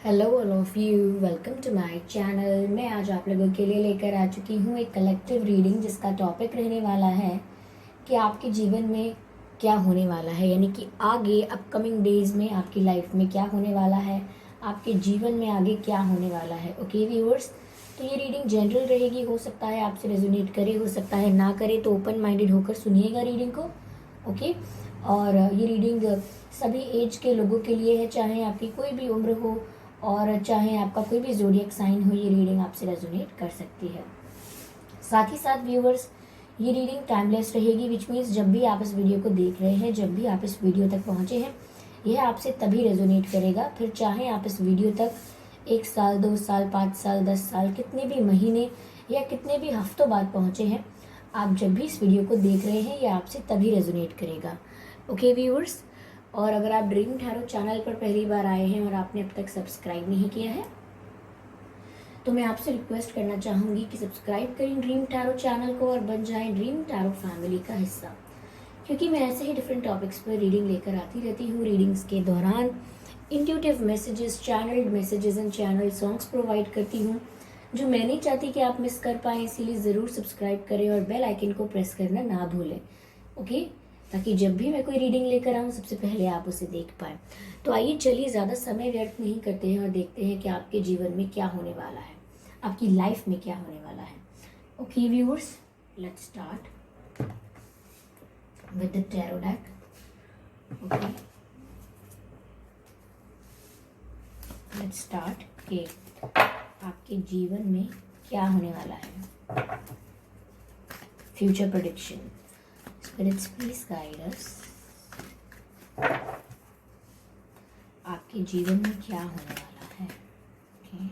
Hello all of you, welcome to my channel. मैं आज आप लोगों के लिए लेकर आ चुकी हूँ एक कलेक्टिव रीडिंग जिसका टॉपिक रहने वाला है कि आपके जीवन में क्या होने वाला है, यानी कि आगे अपकमिंग डेज में आपकी लाइफ में क्या होने वाला है, आपके जीवन में आगे क्या होने वाला है। ओके व्यूअर्स, तो ये रीडिंग जनरल रहेगी, हो सकता है आपसे रेजोनेट करे, हो सकता है ना करे, तो ओपन माइंडेड होकर सुनिएगा रीडिंग को। ओके, और ये रीडिंग सभी एज के लोगों के लिए है, चाहे आपकी कोई भी उम्र हो और चाहे आपका कोई भी ज़ोडिएक साइन हो, ये रीडिंग आपसे रेजोनेट कर सकती है। साथ ही साथ व्यूअर्स, ये रीडिंग टाइमलेस रहेगी, विच मीन्स जब भी आप इस वीडियो को देख रहे हैं, जब भी आप इस वीडियो तक पहुंचे हैं, यह आपसे तभी रेजोनेट करेगा। फिर चाहे आप इस वीडियो तक 1 साल, 2 साल, 5 साल, 10 साल, कितने भी महीने या कितने भी हफ्तों बाद पहुंचे हैं, आप जब भी इस वीडियो को देख रहे हैं, यह आपसे तभी रेजोनेट करेगा। ओके व्यूअर्स, और अगर आप ड्रीम टैरो चैनल पर पहली बार आए हैं और आपने अब तक सब्सक्राइब नहीं किया है, तो मैं आपसे रिक्वेस्ट करना चाहूँगी कि सब्सक्राइब करें ड्रीम टैरो चैनल को और बन जाएं ड्रीम टैरो फैमिली का हिस्सा, क्योंकि मैं ऐसे ही डिफरेंट टॉपिक्स पर रीडिंग लेकर आती रहती हूँ। रीडिंग्स के दौरान intuitive messages, channelled messages and channel songs provide करती हूँ जो मैं नहीं चाहती कि आप मिस कर पाएँ। इसीलिए ज़रूर सब्सक्राइब करें और बेल आइकन को प्रेस करना ना भूलें। ओके, ताकि जब भी मैं कोई रीडिंग लेकर आऊँ, सबसे पहले आप उसे देख पाएँ। तो आइए चलिए, ज़्यादा समय व्यर्थ नहीं करते हैं और देखते हैं कि आपके जीवन में क्या होने वाला है, आपकी लाइफ में क्या होने वाला है। Okay viewers, let's start with the tarot deck. Okay, let's start कि आपके जीवन में क्या होने वाला है। Future prediction, spirits please guide us. आपके जीवन में क्या होने वाला है। ओके,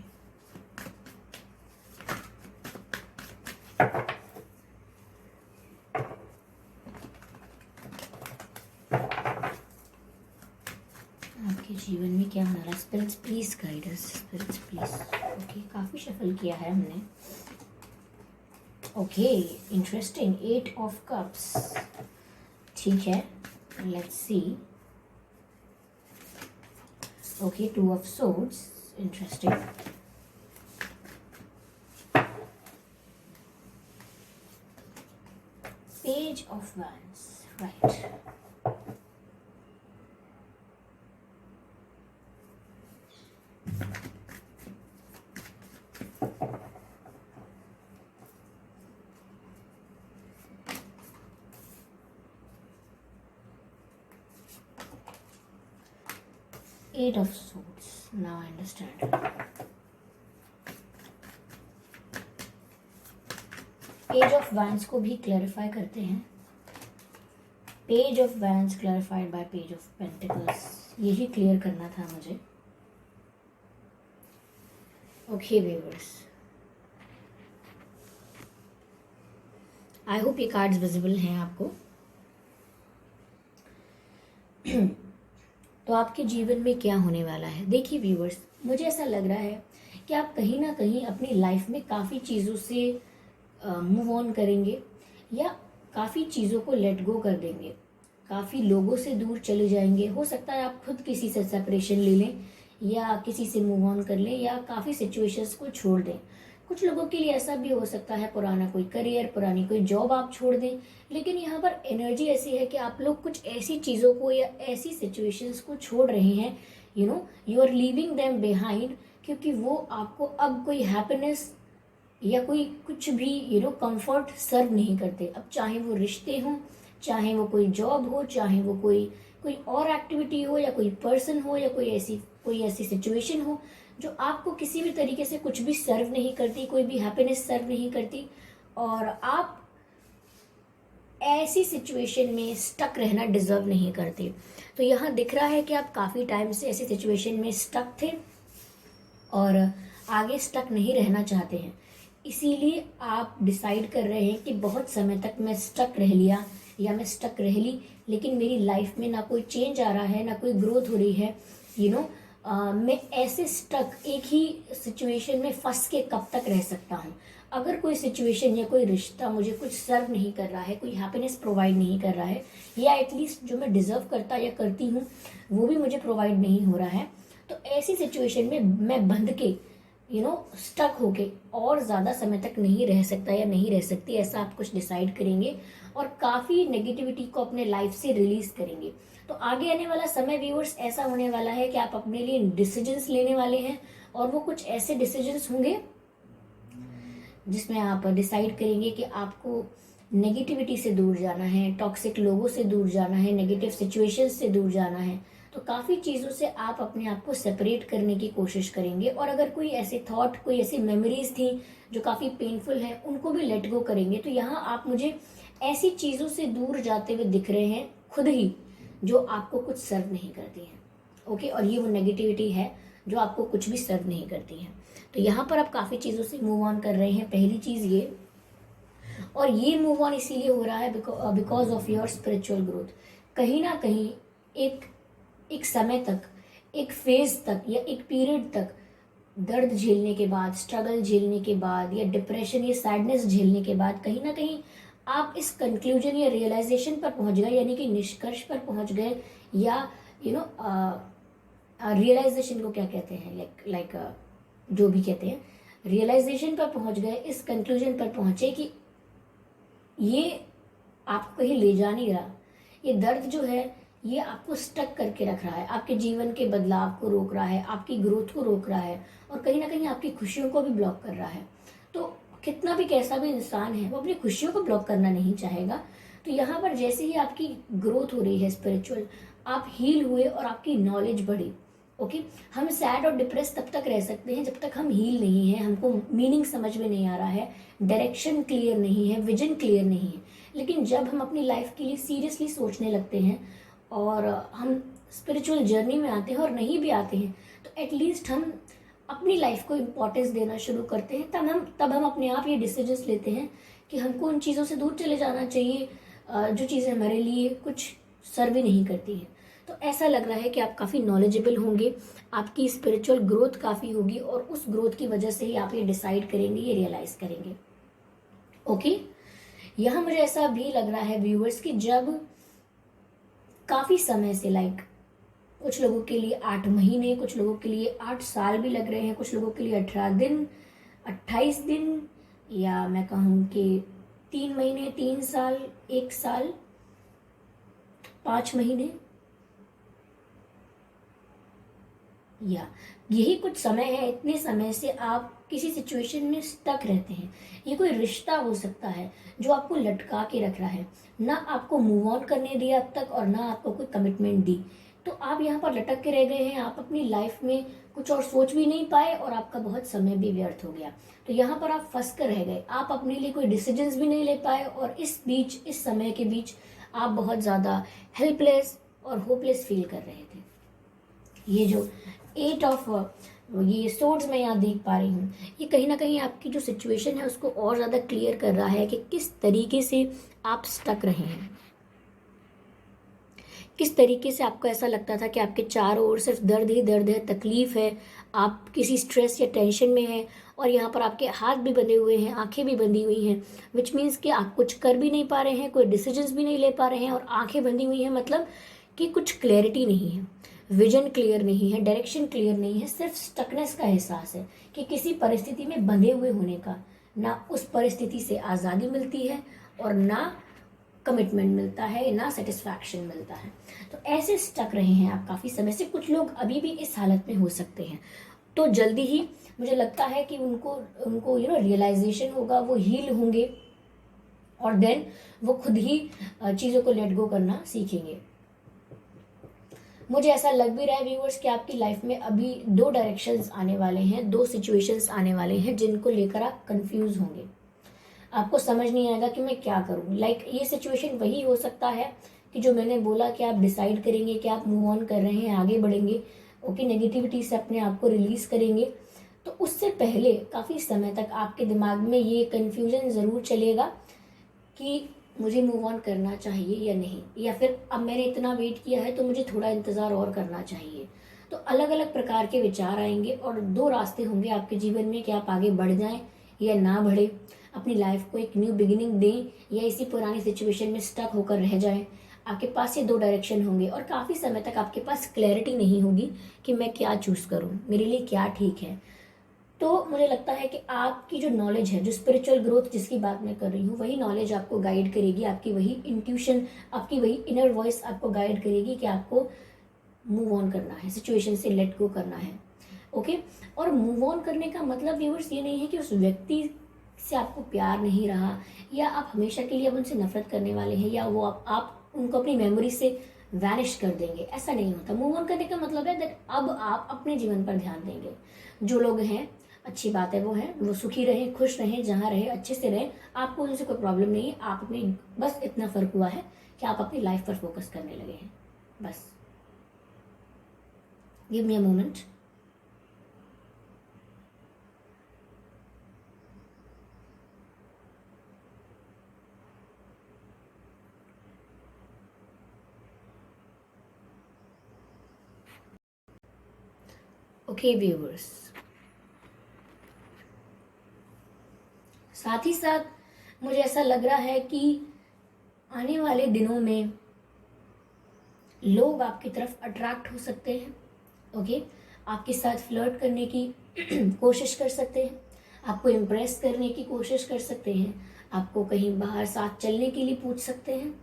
आपके जीवन में क्या होने वाला है। Spirits please guide us, spirits please. Okay, काफी शफल किया है हमने। Okay, interesting, 8 of cups. ठीक है, let's see. Okay, 2 of swords, interesting. Page of wands, right. Eight of swords, now I understand. Page of wands को भी clarify करते हैं। Page of wands clarified by page of pentacles, यही clear करना था मुझे। ओके व्यूअर्स, आई होप ये cards visible हैं आपको। तो आपके जीवन में क्या होने वाला है। देखिए व्यूअर्स, मुझे ऐसा लग रहा है कि आप कहीं ना कहीं अपनी लाइफ में काफ़ी चीज़ों से मूव ऑन करेंगे या काफ़ी चीज़ों को लेट गो कर देंगे, काफ़ी लोगों से दूर चले जाएंगे। हो सकता है आप खुद किसी से सेपरेशन ले लें या किसी से मूव ऑन कर लें या काफ़ी सिचुएशंस को छोड़ दें। कुछ लोगों के लिए ऐसा भी हो सकता है पुराना कोई करियर, पुरानी कोई जॉब आप छोड़ दें। लेकिन यहाँ पर एनर्जी ऐसी है कि आप लोग कुछ ऐसी चीज़ों को या ऐसी सिचुएशंस को छोड़ रहे हैं, you are leaving them behind, क्योंकि वो आपको अब कोई हैप्पीनेस या कोई कुछ भी कंफर्ट सर्व नहीं करते। अब चाहे वो रिश्ते हों, चाहे वो कोई जॉब हो, चाहे वो कोई कोई और एक्टिविटी हो या कोई पर्सन हो या कोई ऐसी सिचुएशन हो जो आपको किसी भी तरीके से कुछ भी सर्व नहीं करती, कोई भी हैप्पीनेस सर्व नहीं करती, और आप ऐसी सिचुएशन में स्टक रहना डिजर्व नहीं करते। तो यहाँ दिख रहा है कि आप काफ़ी टाइम से ऐसी सिचुएशन में स्टक थे और आगे स्टक नहीं रहना चाहते हैं। इसीलिए आप डिसाइड कर रहे हैं कि बहुत समय तक मैं स्टक रह लिया या मैं स्टक रह ली, लेकिन मेरी लाइफ में ना कोई चेंज आ रहा है, ना कोई ग्रोथ हो रही है। मैं ऐसे स्टक एक ही सिचुएशन में फंस के कब तक रह सकता हूँ। अगर कोई सिचुएशन या कोई रिश्ता मुझे कुछ सर्व नहीं कर रहा है, कोई हैप्पीनेस प्रोवाइड नहीं कर रहा है, या एटलीस्ट जो मैं डिजर्व करता या करती हूँ वो भी मुझे प्रोवाइड नहीं हो रहा है, तो ऐसी सिचुएशन में मैं बंध के स्टक होके और ज़्यादा समय तक नहीं रह सकता या नहीं रह सकती, ऐसा आप कुछ डिसाइड करेंगे और काफ़ी नेगेटिविटी को अपने लाइफ से रिलीज करेंगे। तो आगे आने वाला समय व्यूअर्स ऐसा होने वाला है कि आप अपने लिए डिसीजंस लेने वाले हैं और वो कुछ ऐसे डिसीजंस होंगे जिसमें आप डिसाइड करेंगे कि आपको नेगेटिविटी से दूर जाना है, टॉक्सिक लोगों से दूर जाना है, नेगेटिव सिचुएशंस से दूर जाना है। तो काफ़ी चीज़ों से आप अपने आप को सेपरेट करने की कोशिश करेंगे और अगर कोई ऐसे थॉट, कोई ऐसी मेमोरीज थी जो काफ़ी पेनफुल हैं, उनको भी लेट गो करेंगे। तो यहाँ आप मुझे ऐसी चीज़ों से दूर जाते हुए दिख रहे हैं खुद ही, जो आपको कुछ सर्व नहीं करती हैं। ओके, और ये वो नेगेटिविटी है जो आपको कुछ भी सर्व नहीं करती है। तो यहाँ पर आप काफ़ी चीज़ों से मूव ऑन कर रहे हैं, पहली चीज़ ये। और ये मूव ऑन इसीलिए हो रहा है because of your spiritual growth. कहीं ना कहीं एक समय तक, एक फेज तक या एक पीरियड तक दर्द झेलने के बाद, स्ट्रगल झेलने के बाद या डिप्रेशन या सैडनेस झेलने के बाद कहीं ना कहीं आप इस कंक्लूजन या रियलाइजेशन पर पहुंच गए, यानी कि निष्कर्ष पर पहुंच गए, या रियलाइजेशन को क्या कहते हैं, लाइक जो भी कहते हैं, रियलाइजेशन पर पहुंच गए, इस कंक्लूजन पर पहुंचे कि ये आपको कहीं ले जा नहीं रहा। ये दर्द जो है ये आपको स्टक करके रख रहा है, आपके जीवन के बदलाव को रोक रहा है, आपकी ग्रोथ को रोक रहा है और कहीं ना कहीं आपकी खुशियों को भी ब्लॉक कर रहा है। तो कितना भी कैसा भी इंसान है वो अपनी खुशियों को ब्लॉक करना नहीं चाहेगा। तो यहाँ पर जैसे ही आपकी ग्रोथ हो रही है स्पिरिचुअल, आप हील हुए और आपकी नॉलेज बढ़ी। ओके, हम सैड और डिप्रेस तब तक रह सकते हैं जब तक हम हील नहीं है, हमको मीनिंग समझ में नहीं आ रहा है, डायरेक्शन क्लियर नहीं है, विजन क्लियर नहीं है। लेकिन जब हम अपनी लाइफ के लिए सीरियसली सोचने लगते हैं और हम स्पिरिचुअल जर्नी में आते हैं और नहीं भी आते हैं, तो एटलीस्ट हम अपनी लाइफ को इम्पोर्टेंस देना शुरू करते हैं। तब हम अपने आप ये डिसीजंस लेते हैं कि हमको उन चीज़ों से दूर चले जाना चाहिए जो चीज़ें हमारे लिए कुछ सर्व ही नहीं करती हैं। तो ऐसा लग रहा है कि आप काफ़ी नॉलेजेबल होंगे, आपकी स्पिरिचुअल ग्रोथ काफ़ी होगी और उस ग्रोथ की वजह से ही आप ये डिसाइड करेंगे, ये रियलाइज करेंगे। ओके, यहाँ मुझे ऐसा भी लग रहा है व्यूअर्स कि जब काफ़ी समय से, लाइक कुछ लोगों के लिए 8 महीने, कुछ लोगों के लिए 8 साल भी लग रहे हैं, कुछ लोगों के लिए 18 दिन, 28 दिन, या मैं कहूँ कि 3 महीने, 3 साल, 1 साल, 5 महीने, या यही कुछ समय है। इतने समय से आप किसी सिचुएशन में स्टक रहते हैं। ये कोई रिश्ता हो सकता है जो आपको लटका के रख रहा है, ना आपको मूव ऑन करने दिया अब तक और ना आपको कोई कमिटमेंट दी। तो आप यहाँ पर लटक के रह गए हैं, आप अपनी लाइफ में कुछ और सोच भी नहीं पाए और आपका बहुत समय भी व्यर्थ हो गया। तो यहाँ पर आप फंस कर रह गए, आप अपने लिए कोई डिसीजंस भी नहीं ले पाए और इस समय के बीच आप बहुत ज़्यादा हेल्पलेस और होपलेस फील कर रहे थे। ये जो 8 ऑफ ये सोर्ड्स मैं यहाँ देख पा रही हूँ, ये कहीं ना कहीं आपकी जो सिचुएशन है उसको और ज़्यादा क्लियर कर रहा है कि किस तरीके से आप स्टक रहे हैं, किस तरीके से आपको ऐसा लगता था कि आपके चारों ओर सिर्फ दर्द ही दर्द है, तकलीफ है, आप किसी स्ट्रेस या टेंशन में हैं और यहाँ पर आपके हाथ भी बंधे हुए हैं, आंखें भी बंधी हुई हैं, विच मीन्स कि आप कुछ कर भी नहीं पा रहे हैं, कोई डिसीजंस भी नहीं ले पा रहे हैं और आंखें बंधी हुई हैं, मतलब कि कुछ क्लैरिटी नहीं है, विजन क्लियर नहीं है, डायरेक्शन क्लियर नहीं है, सिर्फ स्टकनेस का एहसास है कि किसी परिस्थिति में बंधे हुए होने का, ना उस परिस्थिति से आज़ादी मिलती है और ना कमिटमेंट मिलता है, ना सेटिस्फैक्शन मिलता है। तो ऐसे स्टक रहे हैं आप काफ़ी समय से। कुछ लोग अभी भी इस हालत में हो सकते हैं, तो जल्दी ही मुझे लगता है कि उनको रियलाइजेशन होगा, वो हील होंगे और देन वो खुद ही चीज़ों को लेट गो करना सीखेंगे। मुझे ऐसा लग भी रहा है व्यूअर्स कि आपकी लाइफ में अभी 2 डायरेक्शंस आने वाले हैं, 2 सिचुएशंस आने वाले हैं जिनको लेकर आप कंफ्यूज होंगे, आपको समझ नहीं आएगा कि मैं क्या करूं। लाइक ये सिचुएशन वही हो सकता है कि जो मैंने बोला कि आप डिसाइड करेंगे कि आप मूव ऑन कर रहे हैं, आगे बढ़ेंगे, ओके, नेगेटिविटी से अपने आप को रिलीज करेंगे। तो उससे पहले काफ़ी समय तक आपके दिमाग में ये कन्फ्यूजन ज़रूर चलेगा कि मुझे मूव ऑन करना चाहिए या नहीं, या फिर अब मैंने इतना वेट किया है तो मुझे थोड़ा इंतज़ार और करना चाहिए। तो अलग अलग प्रकार के विचार आएंगे और 2 रास्ते होंगे आपके जीवन में कि आप आगे बढ़ जाएं या ना बढ़े, अपनी लाइफ को एक न्यू बिगिनिंग दें या इसी पुरानी सिचुएशन में स्टक होकर रह जाएं। आपके पास ये 2 डायरेक्शन होंगे और काफ़ी समय तक आपके पास क्लैरिटी नहीं होगी कि मैं क्या चूज़ करूँ, मेरे लिए क्या ठीक है। तो मुझे लगता है कि आपकी जो नॉलेज है, जो स्पिरिचुअल ग्रोथ जिसकी बात मैं कर रही हूँ, वही नॉलेज आपको गाइड करेगी, आपकी वही इंट्यूशन, आपकी वही इनर वॉइस आपको गाइड करेगी कि आपको मूव ऑन करना है, सिचुएशन से लेट गो करना है। ओके। और मूव ऑन करने का मतलब व्यूअर्स ये नहीं है कि उस व्यक्ति से आपको प्यार नहीं रहा या आप हमेशा के लिए अब उनसे नफरत करने वाले हैं या वो आप उनको अपनी मेमोरी से वैनिश कर देंगे, ऐसा नहीं होता। मूव ऑन करने का मतलब है दैट अब आप अपने जीवन पर ध्यान देंगे। जो लोग हैं, अच्छी बात है, वो सुखी रहे, खुश रहे, जहाँ रहे अच्छे से रहे, आपको उनसे कोई प्रॉब्लम नहीं है। आप अपनी बस इतना फर्क हुआ है कि आप अपनी लाइफ पर फोकस करने लगे हैं। बस give me a moment. Okay viewers, साथ ही साथ मुझे ऐसा लग रहा है कि आने वाले दिनों में लोग आपकी तरफ अट्रैक्ट हो सकते हैं। ओके। आपके साथ फ्लर्ट करने की कोशिश कर सकते हैं, आपको इम्प्रेस करने की कोशिश कर सकते हैं, आपको कहीं बाहर साथ चलने के लिए पूछ सकते हैं,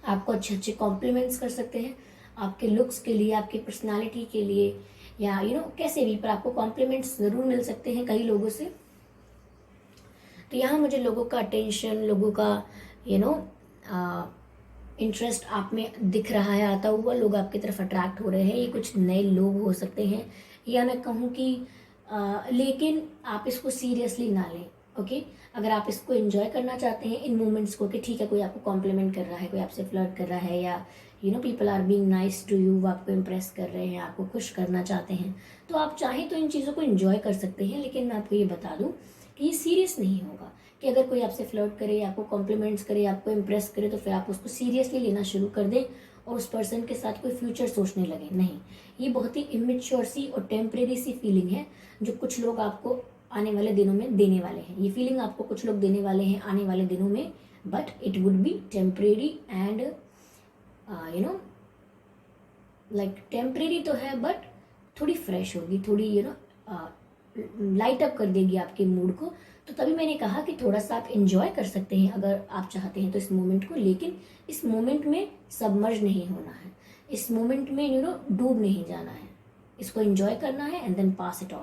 आपको अच्छे अच्छे कॉम्प्लीमेंट्स कर सकते हैं, आपके लुक्स के लिए, आपकी पर्सनालिटी के लिए, या कैसे भी, पर आपको कॉम्प्लीमेंट्स ज़रूर मिल सकते हैं कई लोगों से। तो यहाँ मुझे लोगों का अटेंशन, लोगों का यू नो इंटरेस्ट आप में दिख रहा है आता हुआ, लोग आपकी तरफ अट्रैक्ट हो रहे हैं। ये कुछ नए लोग हो सकते हैं, या मैं कहूँ कि लेकिन आप इसको सीरियसली ना लें। ओके। अगर आप इसको एंजॉय करना चाहते हैं इन मोमेंट्स को, कि ठीक है कोई आपको कॉम्प्लीमेंट कर रहा है, कोई आपसे फ्लर्ट कर रहा है, या people are being nice to you, वो आपको इम्प्रेस कर रहे हैं, आपको खुश करना चाहते हैं, तो आप चाहें तो इन चीज़ों को एंजॉय कर सकते हैं। लेकिन मैं आपको ये बता दूं कि ये सीरियस नहीं होगा कि अगर कोई आपसे फ्लर्ट करे, आपको कॉम्प्लीमेंट्स करे, आपको इम्प्रेस करे, तो फिर आप उसको सीरियसली लेना शुरू कर दें और उस पर्सन के साथ कोई फ्यूचर सोचने लगे। नहीं, ये बहुत ही इमेच्योर सी और टेम्परेरी सी फीलिंग है जो कुछ लोग आपको आने वाले दिनों में देने वाले हैं। ये फीलिंग आपको कुछ लोग देने वाले हैं आने वाले दिनों में, but it would be temporary and like temporary तो है, बट थोड़ी फ्रेश होगी, थोड़ी लाइट अप कर देगी आपके मूड को। तो तभी मैंने कहा कि थोड़ा सा आप इंजॉय कर सकते हैं अगर आप चाहते हैं तो इस मोमेंट को, लेकिन इस मोमेंट में सबमर्ज नहीं होना है, इस मोमेंट में डूब नहीं जाना है। इसको एंजॉय करना है and then pass it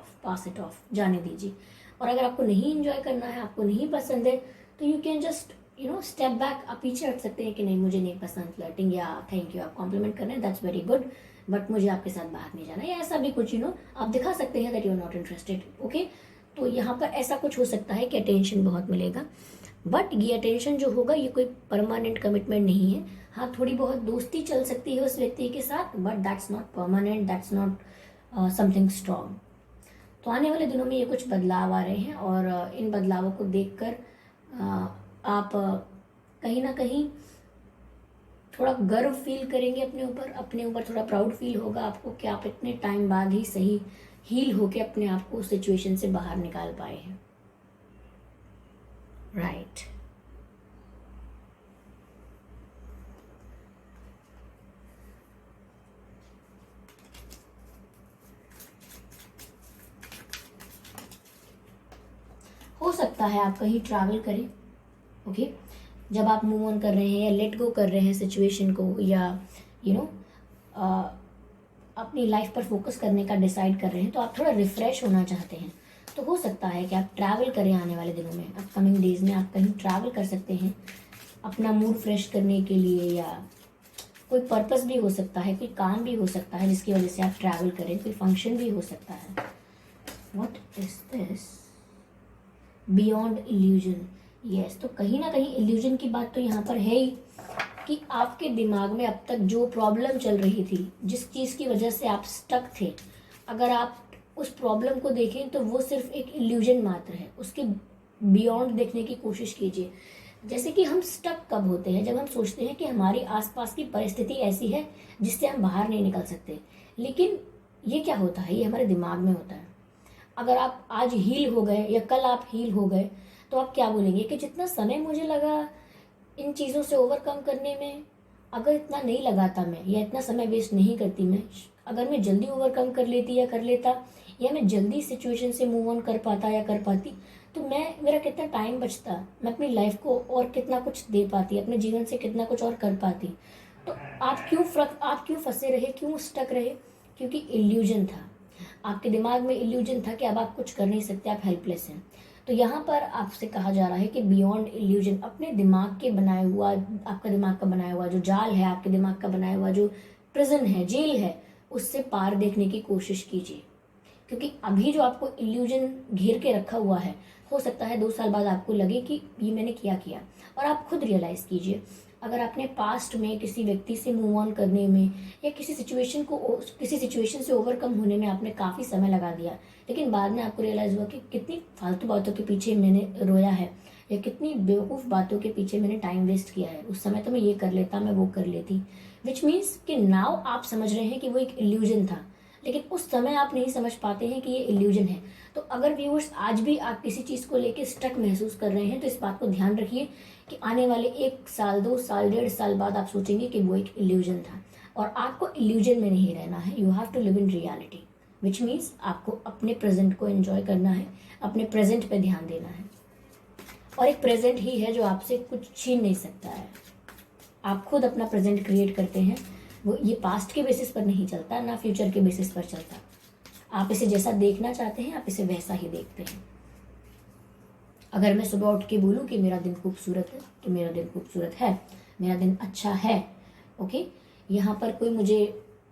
off, जाने दीजिए। और अगर आपको नहीं एंजॉय करना है, आपको नहीं पसंद है, तो you can just step back, आप पीछे हट सकते हैं कि नहीं मुझे नहीं पसंद फ्लर्टिंग, या थैंक यू आप कॉम्प्लीमेंट कर रहे हैं, दैट्स वेरी गुड, बट मुझे आपके साथ बाहर नहीं जाना, या ऐसा भी कुछ आप दिखा सकते हैं that you are not interested. Okay. तो यहाँ पर ऐसा कुछ हो सकता है कि अटेंशन बहुत मिलेगा, बट ये अटेंशन जो होगा ये कोई परमानेंट कमिटमेंट नहीं है। हाँ, थोड़ी बहुत दोस्ती चल सकती है उस व्यक्ति के साथ, but that's not permanent, that's not something strong. तो आने वाले दिनों में ये कुछ बदलाव आ रहे हैं और इन बदलावों को देखकर आप कहीं ना कहीं थोड़ा गर्व फील करेंगे अपने ऊपर थोड़ा प्राउड फील होगा आपको कि आप इतने टाइम बाद ही सही हील होके अपने आप को उस सिचुएशन से बाहर निकाल पाए हैं। राइट। हो सकता है आप कहीं ट्रैवल करें। ओके। जब आप मूव ऑन कर रहे हैं या लेट गो कर रहे हैं सिचुएशन को, या यू नो अपनी लाइफ पर फोकस करने का डिसाइड कर रहे हैं, तो आप थोड़ा रिफ्रेश होना चाहते हैं, तो हो सकता है कि आप ट्रैवल करें आने वाले दिनों में, अपकमिंग डेज में आप कहीं ट्रैवल कर सकते हैं अपना मूड फ्रेश करने के लिए, या कोई पर्पस भी हो सकता है, कोई काम भी हो सकता है जिसकी वजह से आप ट्रैवल करें, कोई फंक्शन भी हो सकता है। What is this? Beyond illusion. Yes, तो कहीं ना कहीं इल्यूजन की बात तो यहाँ पर है ही कि आपके दिमाग में अब तक जो प्रॉब्लम चल रही थी, जिस चीज़ की वजह से आप स्टक थे, अगर आप उस प्रॉब्लम को देखें तो वो सिर्फ एक इल्यूजन मात्र है, उसके बियॉन्ड देखने की कोशिश कीजिए। जैसे कि हम स्टक कब होते हैं? जब हम सोचते हैं कि हमारी आसपास की परिस्थिति ऐसी है जिससे हम बाहर नहीं निकल सकते। लेकिन ये क्या होता है? ये हमारे दिमाग में होता है। अगर आप आज हील हो गए या कल आप हील हो गए, तो आप क्या बोलेंगे कि जितना समय मुझे लगा इन चीज़ों से ओवरकम करने में, अगर इतना नहीं लगाता मैं, या इतना समय वेस्ट नहीं करती मैं, अगर मैं जल्दी ओवरकम कर लेती या कर लेता, या मैं जल्दी सिचुएशन से मूव ऑन कर पाता या कर पाती, तो मेरा कितना टाइम बचता, मैं अपनी लाइफ को और कितना कुछ दे पाती, अपने जीवन से कितना कुछ और कर पाती। तो आप क्यों फंसे रहे, क्यों स्टक रहे? क्योंकि इल्यूजन था, आपके दिमाग में इल्यूजन था कि अब आप कुछ कर नहीं सकते, आप हेल्पलेस हैं। तो यहाँ पर आपसे कहा जा रहा है कि बियॉन्ड इल्यूजन, अपने दिमाग के बनाया हुआ, आपका दिमाग का बनाया हुआ जो जाल है, आपके दिमाग का बनाया हुआ जो प्रिजन है, जेल है, उससे पार देखने की कोशिश कीजिए। क्योंकि अभी जो आपको इल्यूजन घेर के रखा हुआ है, हो सकता है 2 साल बाद आपको लगे कि ये मैंने क्या किया, और आप खुद रियलाइज कीजिए। अगर आपने पास्ट में किसी व्यक्ति से मूव ऑन करने में, या किसी सिचुएशन से ओवरकम होने में आपने काफ़ी समय लगा दिया, लेकिन बाद में आपको रियलाइज हुआ कि कितनी फालतू बातों के पीछे मैंने रोया है, या कितनी बेवकूफ़ बातों के पीछे मैंने टाइम वेस्ट किया है, उस समय तो मैं ये कर लेता, मैं वो कर लेती, विच मीन्स कि नाउ आप समझ रहे हैं कि वो एक इल्यूजन था, लेकिन उस समय आप नहीं समझ पाते हैं कि ये इल्यूजन है। तो अगर व्यूअर्स आज भी आप किसी चीज़ को लेके स्टक महसूस कर रहे हैं, तो इस बात को ध्यान रखिए कि आने वाले 1 साल, 2 साल, 1.5 साल बाद आप सोचेंगे कि वो एक इल्यूजन था, और आपको इल्यूजन में नहीं रहना है। You have to live in reality, which means आपको अपने प्रेजेंट को एंजॉय करना है, अपने प्रेजेंट पे ध्यान देना है, और एक प्रेजेंट ही है जो आपसे कुछ छीन नहीं सकता है। आप खुद अपना प्रेजेंट क्रिएट करते हैं, वो ये पास्ट के बेसिस पर नहीं चलता, ना फ्यूचर के बेसिस पर चलता। आप इसे जैसा देखना चाहते हैं, आप इसे वैसा ही देखते हैं। अगर मैं सुबह उठ के बोलूँ कि मेरा दिन खूबसूरत है, तो मेरा दिन खूबसूरत है, मेरा दिन अच्छा है। ओके, यहाँ पर कोई मुझे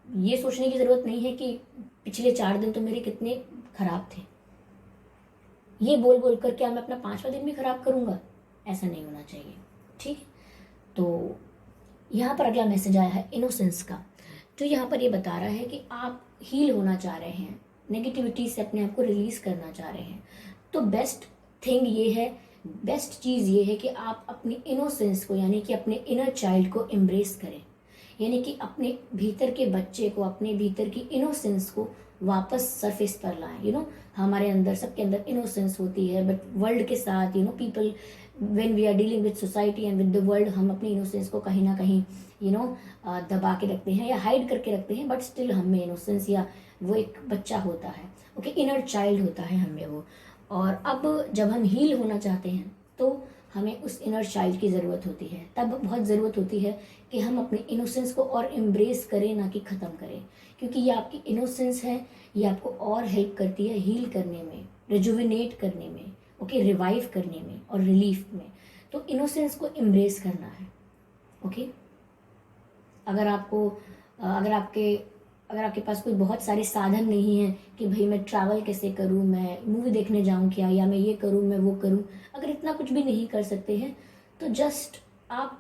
ये सोचने की ज़रूरत नहीं है कि पिछले 4 दिन तो मेरे कितने खराब थे। ये बोल बोल कर क्या मैं अपना 5वां दिन भी खराब करूँगा? ऐसा नहीं होना चाहिए। ठीक है, तो यहाँ पर अगला मैसेज आया है इनोसेंस का, जो यहाँ पर ये बता रहा है कि आप हील होना चाह रहे हैं, नेगेटिविटी से अपने आप को रिलीज करना चाह रहे हैं। तो बेस्ट चीज़ ये है कि आप अपनी इनोसेंस को, यानी कि अपने इनर चाइल्ड को एम्ब्रेस करें, यानी कि अपने भीतर के बच्चे को, अपने भीतर की इनोसेंस को वापस सरफेस पर लाएं। हमारे अंदर, सबके अंदर इनोसेंस होती है, बट वर्ल्ड के साथ people, when we are dealing with society and with the world, हम अपनी इनोसेंस को कहीं ना कहीं दबा के रखते हैं या हाइड करके रखते हैं, बट स्टिल हम में इनोसेंस, या वो एक बच्चा होता है, ओके, इनर चाइल्ड होता है हमें वो। और अब जब हम हील होना चाहते हैं, तो हमें उस इनर चाइल्ड की ज़रूरत होती है, तब बहुत ज़रूरत होती है कि हम अपने इनोसेंस को और एम्ब्रेस करें, ना कि ख़त्म करें। क्योंकि ये आपकी इनोसेंस है, ये आपको और हेल्प करती है हील करने में, रिजुविनेट करने में, ओके, रिवाइव करने में और रिलीफ में। तो इनोसेंस को एम्ब्रेस करना है। ओके, अगर आपको अगर आपके पास कोई बहुत सारे साधन नहीं है कि भाई मैं ट्रैवल कैसे करूँ, मैं मूवी देखने जाऊँ क्या, या मैं ये करूँ, मैं वो करूँ, अगर इतना कुछ भी नहीं कर सकते हैं, तो जस्ट आप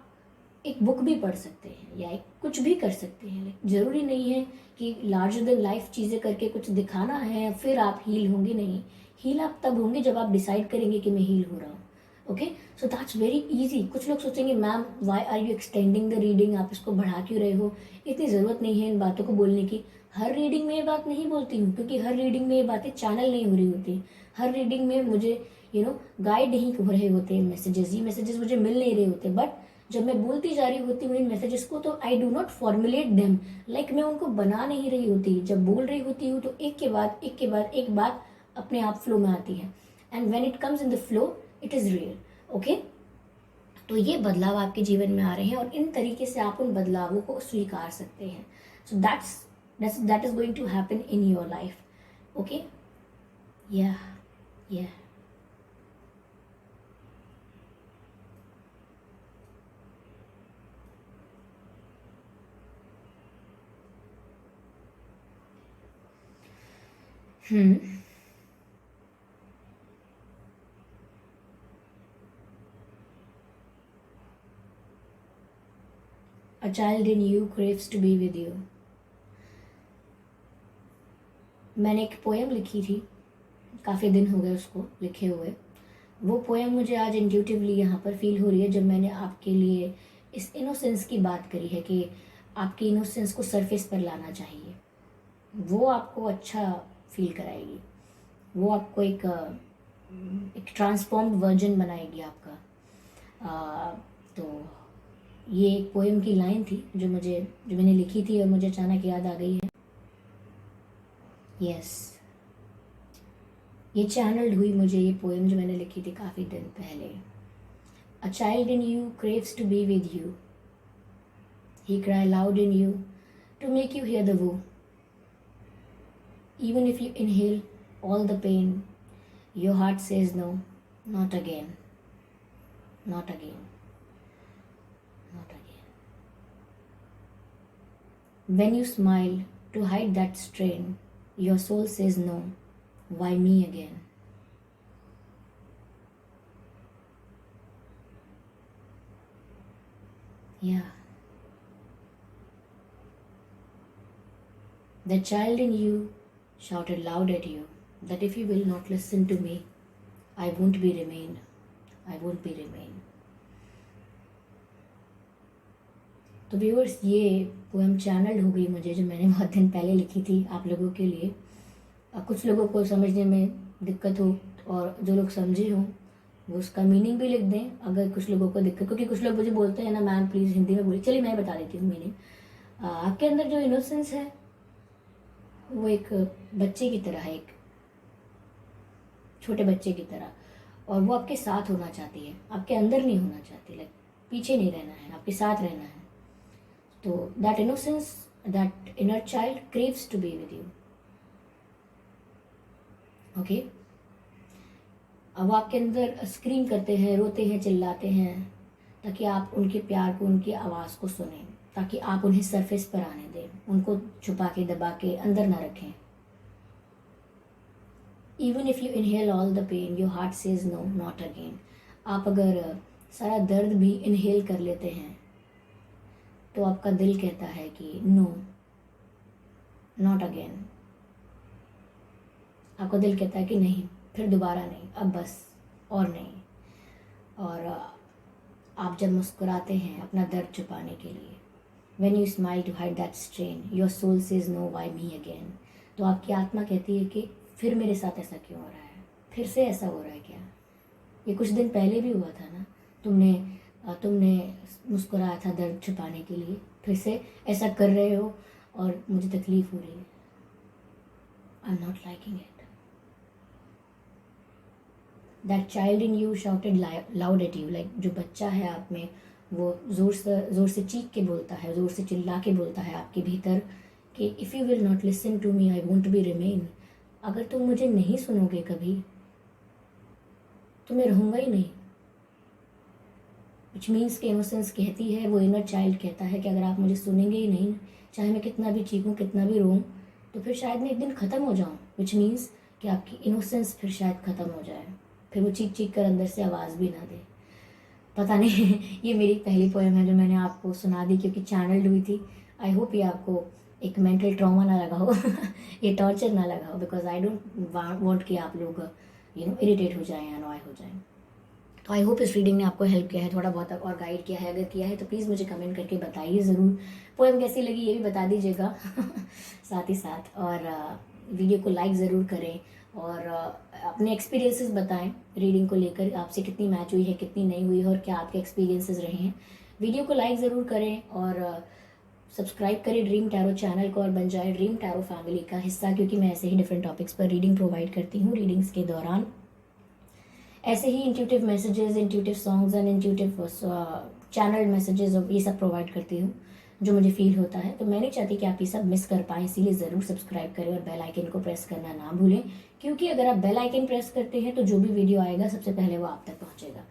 एक बुक भी पढ़ सकते हैं, या एक कुछ भी कर सकते हैं। ज़रूरी नहीं है कि लार्जर देन लाइफ चीज़ें करके कुछ दिखाना है फिर आप हील होंगे। नहीं, हील आप तब होंगे जब आप डिसाइड करेंगे कि मैं हील हो रहा हूँ। Okay, so that's very easy. कुछ लोग सोचेंगे ma'am why are you extending the reading, आप इसको बढ़ा क्यों रहे हो, इतनी ज़रूरत नहीं है इन बातों को बोलने की। हर रीडिंग में ये बात नहीं बोलती हूँ, क्योंकि हर रीडिंग में ये बातें चैनल नहीं हो रही होती। हर रीडिंग में मुझे गाइड नहीं हो रहे होते मैसेजेस, ये मैसेजेस मुझे मिल नहीं रहे होते, बट जब मैं बोलती जा रही होती हूँ इन मैसेजेस को, तो I do not formulate them, like मैं उनको बना नहीं रही होती। जब बोल रही होती हूँ तो एक के बाद एक के बाद एक बात अपने आप फ्लो में आती है, and when it comes in the flow it is real. Okay, तो ये बदलाव आपके जीवन में आ रहे हैं, और इन तरीके से आप उन बदलावों को स्वीकार सकते हैं। So that is going to happen in your life. Okay, या A child in you craves to be with you. मैंने एक पोएम लिखी थी, काफ़ी दिन हो गए उसको लिखे हुए। वो पोएम मुझे आज इंट्यूटिवली यहाँ पर फील हो रही है, जब मैंने आपके लिए इस इनोसेंस की बात करी है कि आपकी इनोसेंस को सरफेस पर लाना चाहिए। वो आपको अच्छा फील कराएगी, वो आपको एक ट्रांसफॉर्म्ड वर्जन बनाएगी आपका। तो ये एक पोएम की लाइन थी जो मैंने लिखी थी और मुझे अचानक याद आ गई है। यस, ये चैनल्ड हुई मुझे ये पोएम जो मैंने लिखी थी काफ़ी दिन पहले। A child in you craves to be with you, he cry loud in you to make you hear the वो, even if you inhale all the pain, your heart says no, not again, not again, not again. When you smile to hide that strain, your soul says no, why me again? Yeah. The child in you shouted loud at you that if you will not listen to me, I won't be remain. I won't be remain. तो viewers, ये poem channel हो गई मुझे जो मैंने बहुत दिन पहले लिखी थी आप लोगों के लिए। कुछ लोगों को समझने में दिक्कत हो और जो लोग समझे हों वो उसका मीनिंग भी लिख दें। अगर कुछ लोगों को दिक्कत, क्योंकि कुछ लोग मुझे बोलते हैं ना मैम प्लीज़ हिंदी में बोलिए, चलिए मैं बता देती हूँ मीनिंग। आपके अंदर जो इनोसेंस है वो एक बच्चे की तरह है, एक छोटे बच्चे की तरह, और वो आपके साथ होना चाहती है, आपके अंदर नहीं होना चाहती। लाइक पीछे नहीं रहना है, आपके साथ रहना है। तो that innocence, that inner child craves to be with you. Okay, अब आपके अंदर स्क्रीम करते हैं, रोते हैं, चिल्लाते हैं ताकि आप उनके प्यार को, उनकी आवाज़ को सुनें, ताकि आप उन्हें सरफेस पर आने दें, उनको छुपा के दबा के अंदर ना रखें। Even if you inhale all the pain, your heart says no, not again. आप अगर सारा दर्द भी इनहेल कर लेते हैं तो आपका दिल कहता है कि नो, नॉट अगेन। आपका दिल कहता है कि नहीं, फिर दोबारा नहीं, अब बस और नहीं। और आप जब मुस्कुराते हैं अपना दर्द छुपाने के लिए, when you smile to hide that strain, your soul says no, why me again? तो आपकी आत्मा कहती है कि फिर मेरे साथ ऐसा क्यों हो रहा है, फिर से ऐसा हो रहा है क्या? ये कुछ दिन पहले भी हुआ था ना, तुमने मुस्कुराया था दर्द छुपाने के लिए, फिर से ऐसा कर रहे हो और मुझे तकलीफ हो रही है। I am not liking it. That child in you shouted loud at you, like जो बच्चा है आप में वो ज़ोर से चीख के बोलता है, ज़ोर से चिल्ला के बोलता है आपके भीतर कि if you will not listen to me, I won't be remain. अगर तुम मुझे नहीं सुनोगे कभी तो मैं रहूँगा ही नहीं। विच मीन्स के इनोसेंस कहती है, वो इनर चाइल्ड कहता है कि अगर आप मुझे सुनेंगे ही नहीं, चाहे मैं कितना भी चीखूँ, कितना भी रोऊँ, तो फिर शायद मैं एक दिन ख़त्म हो जाऊँ। विच मीन्स कि आपकी इनोसेंस फिर शायद ख़त्म हो जाए, फिर वो चीख चीख कर अंदर से आवाज़ भी ना दे। पता नहीं ये मेरी पहली पोएम है जो मैंने आपको सुना दी क्योंकि चैनल्ड हुई थी। आई होप ये आपको एक मेंटल ट्रॉमा ना लगा हो ये टॉर्चर ना लगा हो, बिकॉज आई डोंट वांट कि आप लोग इरिटेट हो जाएं या अनॉय हो जाएं। तो आई होप इस रीडिंग ने आपको हेल्प किया है, थोड़ा बहुत और गाइड किया है। अगर किया है तो प्लीज़ मुझे कमेंट करके बताइए ज़रूर। पोएम कैसी लगी ये भी बता दीजिएगा साथ ही साथ, और वीडियो को लाइक ज़रूर करें और अपने एक्सपीरियंसेस बताएं रीडिंग को लेकर, आपसे कितनी मैच हुई है, कितनी नहीं हुई है और क्या आपके एक्सपीरियंसेस रहे हैं। वीडियो को लाइक ज़रूर करें और सब्सक्राइब करें ड्रीम टैरो चैनल को और बन जाए ड्रीम टैरो फैमिली का हिस्सा, क्योंकि मैं ऐसे ही डिफरेंट टॉपिक्स पर रीडिंग प्रोवाइड करती हूँ। रीडिंग्स के दौरान ऐसे ही intuitive messages, intuitive songs and intuitive channel messages ये सब प्रोवाइड करती हूँ जो मुझे फील होता है। तो मैं नहीं चाहती कि आप ये सब मिस कर पाएँ, इसीलिए ज़रूर सब्सक्राइब करें और बेल आइकन को प्रेस करना ना भूलें, क्योंकि अगर आप बेल आइकन प्रेस करते हैं तो जो भी वीडियो आएगा सबसे पहले वो आप तक पहुँचेगा।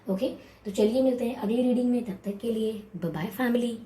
ओके, तो चलिए मिलते हैं अगली रीडिंग में, तब तक के लिए बाय बाय फैमिली।